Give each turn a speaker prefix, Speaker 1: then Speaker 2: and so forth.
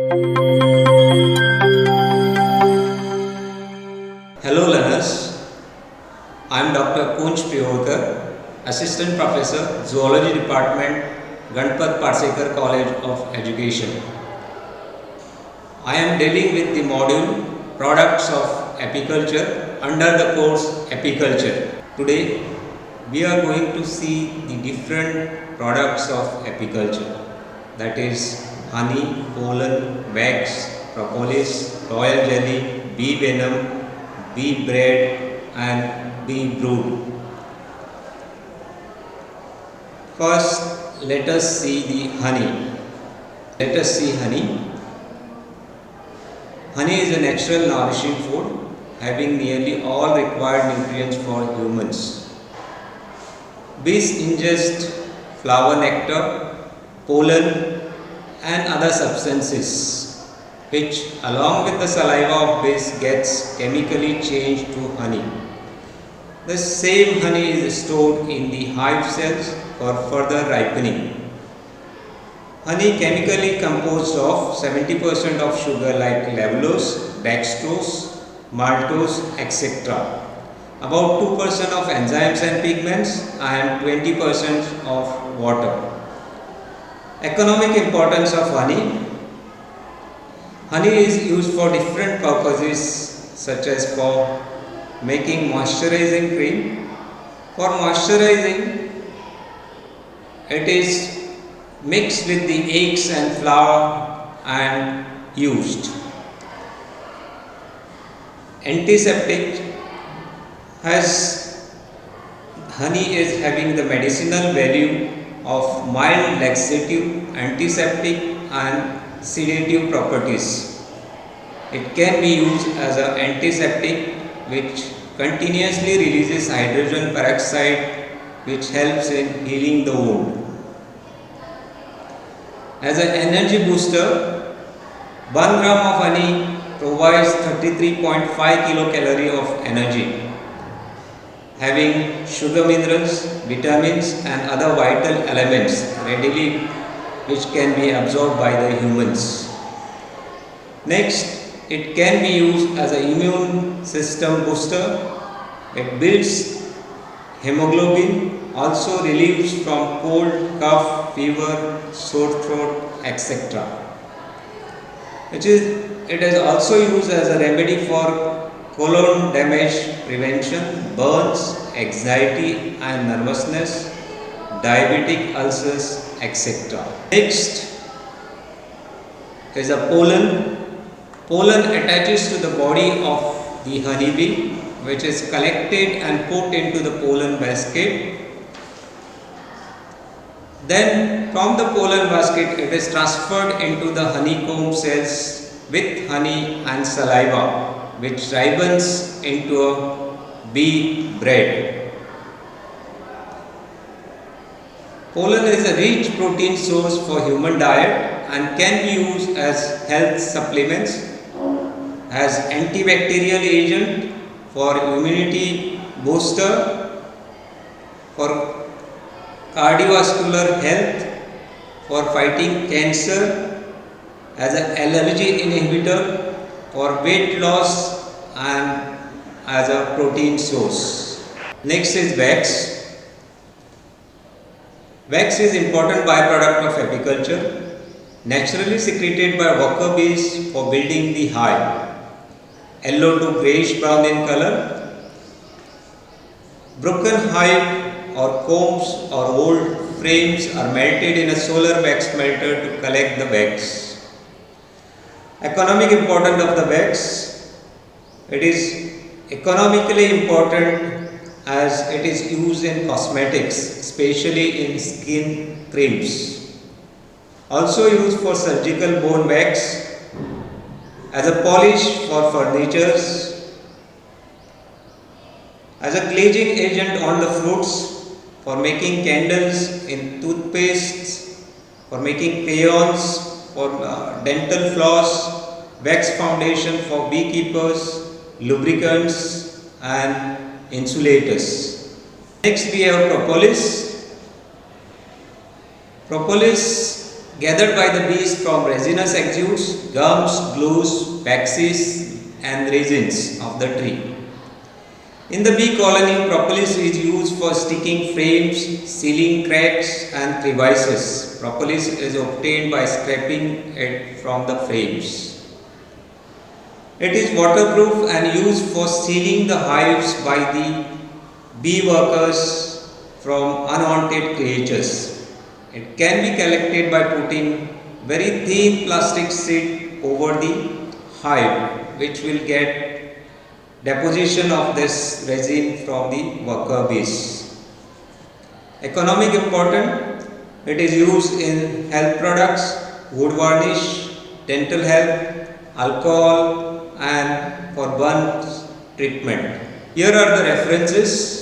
Speaker 1: Hello learners, I am Dr. Kunj Priyorkar, Assistant Professor, Zoology Department, Ganpat Parsekar College of Education. I am dealing with the module Products of Apiculture under the course Apiculture. Today we are going to see the different products of apiculture, that is honey, pollen, wax, propolis, royal jelly, bee venom, bee bread and bee brood. First, let us see the honey. Let us see honey. Honey is a natural nourishing food having nearly all required nutrients for humans. Bees ingest flower nectar, pollen and other substances which along with the saliva of bees gets chemically changed to honey. The same honey is stored in the hive cells for further ripening. Honey chemically composed of 70% of sugar like levulose, dextrose, maltose, etc. About 2% of enzymes and pigments and 20% of water. Economic importance of honey. Honey is used for different purposes such as for making moisturizing cream. For moisturizing, it is mixed with the eggs and flour and used. Antiseptic, as honey is having the medicinal value of mild laxative, antiseptic and sedative properties. It can be used as an antiseptic which continuously releases hydrogen peroxide which helps in healing the wound. As an energy booster, 1 gram of honey provides 33.5 kilocalorie of energy, having sugar minerals, vitamins and other vital elements readily which can be absorbed by the humans. Next, it can be used as an immune system booster. It builds hemoglobin, also relieves from cold, cough, fever, sore throat, etc. It is also used as a remedy for colon damage prevention, burns, anxiety and nervousness, diabetic ulcers, etc. Next is a pollen. Pollen attaches to the body of the honeybee, which is collected and put into the pollen basket. Then from the pollen basket it is transferred into the honeycomb cells with honey and saliva, which ripens into a bee bread. Pollen is a rich protein source for human diet and can be used as health supplements, as antibacterial agent, for immunity booster, for cardiovascular health, for fighting cancer, as an allergy inhibitor, for weight loss and as a protein source. Next is wax. Wax is important byproduct of apiculture, naturally secreted by worker bees for building the hive. Yellow to greyish brown in color. Broken hive or combs or old frames are melted in a solar wax melter to collect the wax. Economic importance of the wax. It is economically important as it is used in cosmetics, especially in skin creams. Also used for surgical bone wax, as a polish for furnitures, as a glazing agent on the fruits, for making candles, in toothpastes, for making crayons, for dental floss, wax foundation for beekeepers, lubricants and insulators. Next we have propolis. Propolis gathered by the bees from resinous exudes, gums, glues, waxes and resins of the tree. In the bee colony, propolis is used for sticking frames, sealing cracks and crevices. Propolis is obtained by scraping it from the frames. It is waterproof and used for sealing the hives by the bee workers from unwanted creatures. It can be collected by putting very thin plastic sheet over the hive, which will get deposition of this resin from the worker bees. Economic important, it is used in health products, wood varnish, dental health, alcohol and for burns treatment. Here are the references